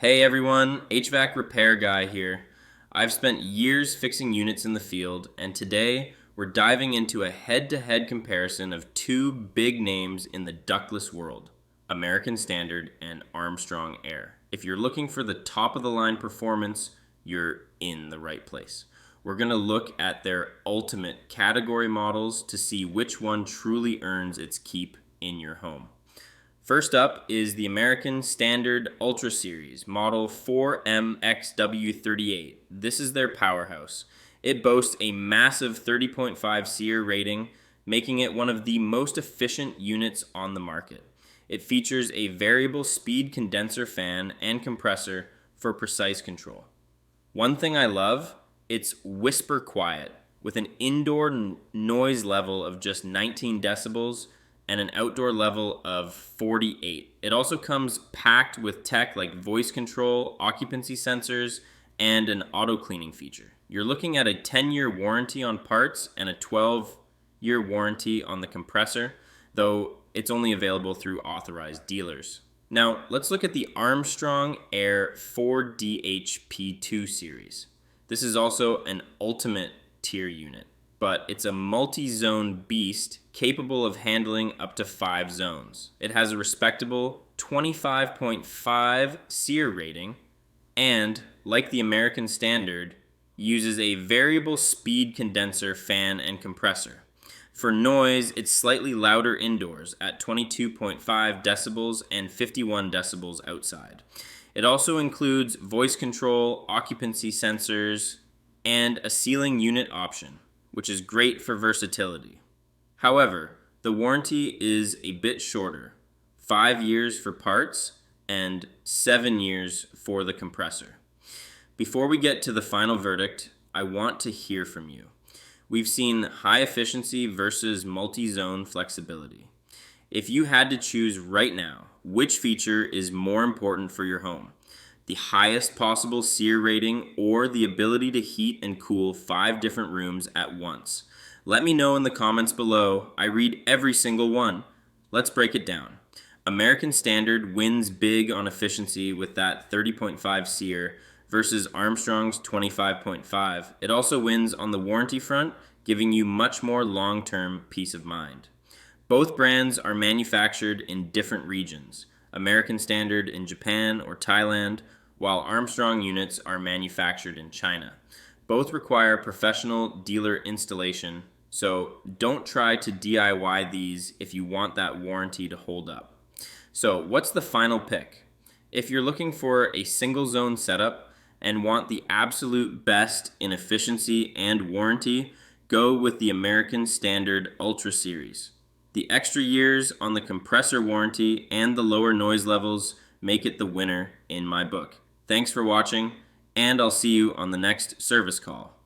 Hey everyone, HVAC Repair Guy here. I've spent years fixing units in the field, and today we're diving into a head-to-head comparison of two big names in the ductless world, American Standard and Armstrong Air. If you're looking for the top-of-the-line performance, you're in the right place. We're going to look at their ultimate category models to see which one truly earns its keep in your home. First up is the American Standard Ultra Series, model 4MXW38. This is their powerhouse. It boasts a massive 30.5 SEER rating, making it one of the most efficient units on the market. It features a variable speed condenser fan and compressor for precise control. One thing I love, it's whisper quiet, with an indoor noise level of just 19 decibels and an outdoor level of 48. It also comes packed with tech like voice control, occupancy sensors, and an auto cleaning feature. You're looking at a 10-year warranty on parts and a 12-year warranty on the compressor, though it's only available through authorized dealers. Now, let's look at the Armstrong Air 4DHP2 series. This is also an ultimate tier unit, but it's a multi-zone beast capable of handling up to 5 zones. It has a respectable 25.5 SEER rating and, like the American Standard, uses a variable speed condenser fan and compressor. For noise, it's slightly louder indoors at 22.5 decibels and 51 decibels outside. It also includes voice control, occupancy sensors, and a ceiling unit option, which is great for versatility. However, the warranty is a bit shorter, 5 years for parts and 7 years for the compressor. Before we get to the final verdict, I want to hear from you. We've seen high efficiency versus multi-zone flexibility. If you had to choose right now, which feature is more important for your home? The highest possible SEER rating or the ability to heat and cool 5 different rooms at once? Let me know in the comments below. I read every single one. Let's break it down. American Standard wins big on efficiency with that 30.5 SEER versus Armstrong's 25.5. It also wins on the warranty front, giving you much more long-term peace of mind. Both brands are manufactured in different regions. American Standard in Japan or Thailand, while Armstrong units are manufactured in China. Both require professional dealer installation, so don't try to DIY these if you want that warranty to hold up. So what's the final pick? If you're looking for a single zone setup and want the absolute best in efficiency and warranty, go with the American Standard Ultra Series. The extra years on the compressor warranty and the lower noise levels make it the winner in my book. Thanks for watching, and I'll see you on the next service call.